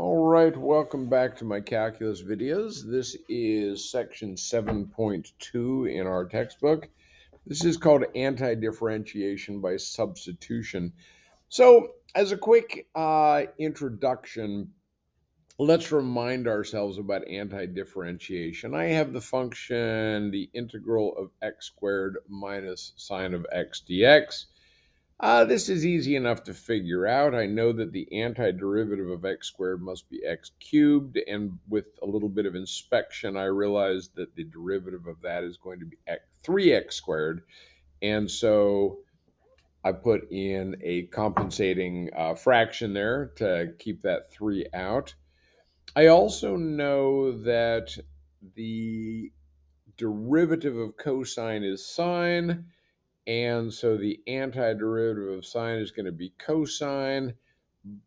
All right, welcome back to my calculus videos. This is section 7.2 in our textbook. This is called anti-differentiation by substitution. So, as a quick introduction, let's remind ourselves about anti-differentiation. I have the function, the integral of x squared minus sine of x dx. This is easy enough to figure out. I know that the antiderivative of x squared must be x cubed, and with a little bit of inspection, I realized that the derivative of that is going to be 3x squared, and so I put in a compensating fraction there to keep that 3 out. I also know that the derivative of cosine is sine, and so the antiderivative of sine is going to be cosine,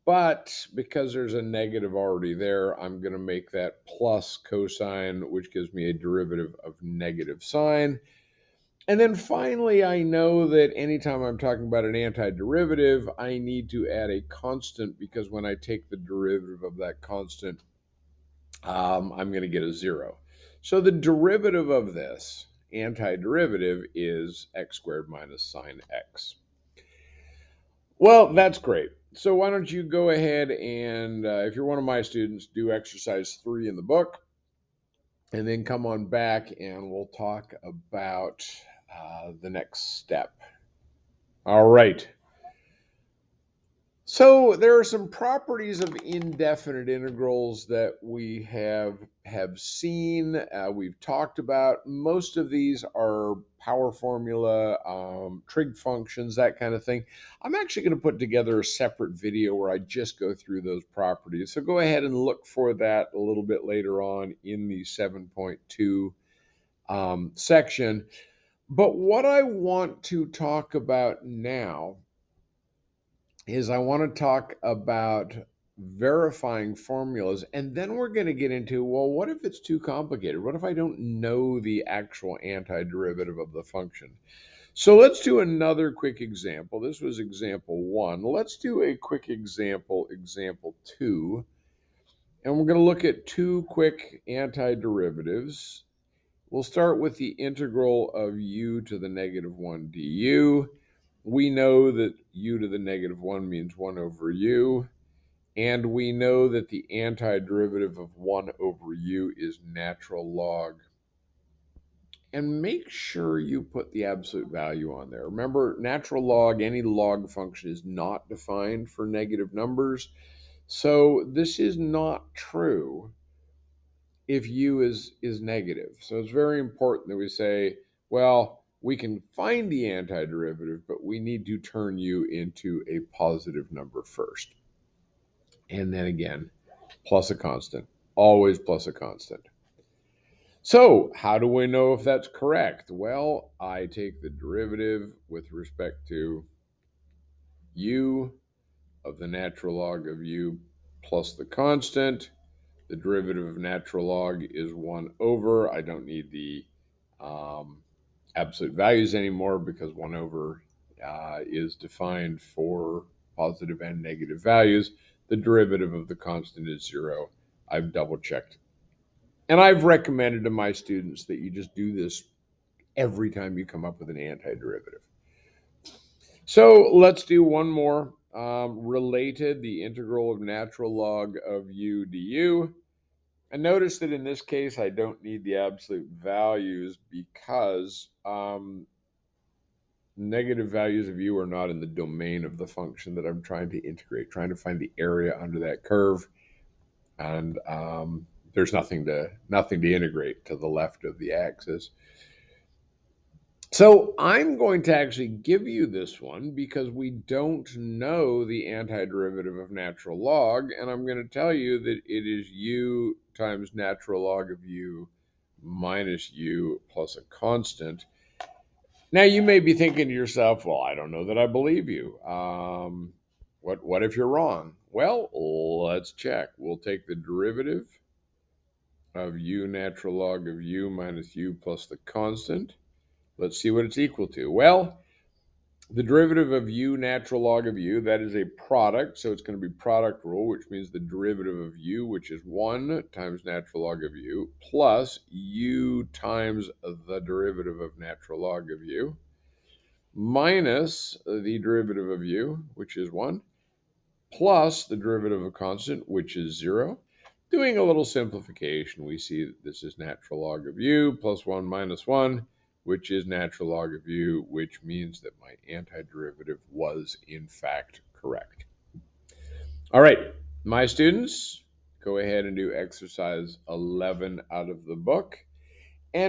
but because there's a negative already there, I'm going to make that plus cosine, which gives me a derivative of negative sine. And then finally, I know that anytime I'm talking about an antiderivative, I need to add a constant, because when I take the derivative of that constant, I'm going to get a 0. So the derivative of this antiderivative is x squared minus sine x. Well, that's great. So why don't you go ahead and, if you're one of my students, do exercise 3 in the book, and then come on back and we'll talk about the next step. All right. So there are some properties of indefinite integrals that we have seen, we've talked about. Most of these are power formula, trig functions, that kind of thing. I'm actually going to put together a separate video where I just go through those properties. So go ahead and look for that a little bit later on in the 7.2 section. But what I want to talk about now is I want to talk about verifying formulas, and then we're going to get into, well, what if it's too complicated? What if I don't know the actual antiderivative of the function? So let's do another quick example. This was example 1. Let's do a quick example, example 2. And we're going to look at 2 quick antiderivatives. We'll start with the integral of u to the negative 1 du. We know that u to the negative 1 means 1 over u, and we know that the antiderivative of 1 over u is natural log. And make sure you put the absolute value on there. Remember, natural log, any log function, is not defined for negative numbers. So this is not true if u is negative. So it's very important that we say, well, we can find the antiderivative, but we need to turn u into a positive number first. And then again, plus a constant, always plus a constant. So how do we know if that's correct? Well, I take the derivative with respect to u of the natural log of u plus the constant. The derivative of natural log is 1 over. I don't need the absolute values anymore because 1 over is defined for positive and negative values. The derivative of the constant is 0. I've double checked. And I've recommended to my students that you just do this every time you come up with an antiderivative. So let's do one more related, the integral of natural log of u du. And notice that in this case, I don't need the absolute values because negative values of u are not in the domain of the function that I'm trying to integrate, trying to find the area under that curve. And there's nothing to integrate to the left of the axis. So I'm going to actually give you this one because we don't know the antiderivative of natural log, and I'm going to tell you that it is u times natural log of u minus u plus a constant. Now you may be thinking to yourself, well, I don't know that I believe you. What if you're wrong? Well, let's check. We'll take the derivative of u natural log of u minus u plus the constant. Let's see what it's equal to. Well, The derivative of u natural log of u, that is a product, so it's going to be product rule, which means the derivative of u, which is 1 times natural log of u, plus u times the derivative of natural log of u, minus the derivative of u, which is 1, plus the derivative of a constant, which is 0. Doing a little simplification, we see that this is natural log of u plus 1 minus 1, which is natural log of u, which means that my antiderivative was in fact correct. All right, my students, go ahead and do exercise 11 out of the book.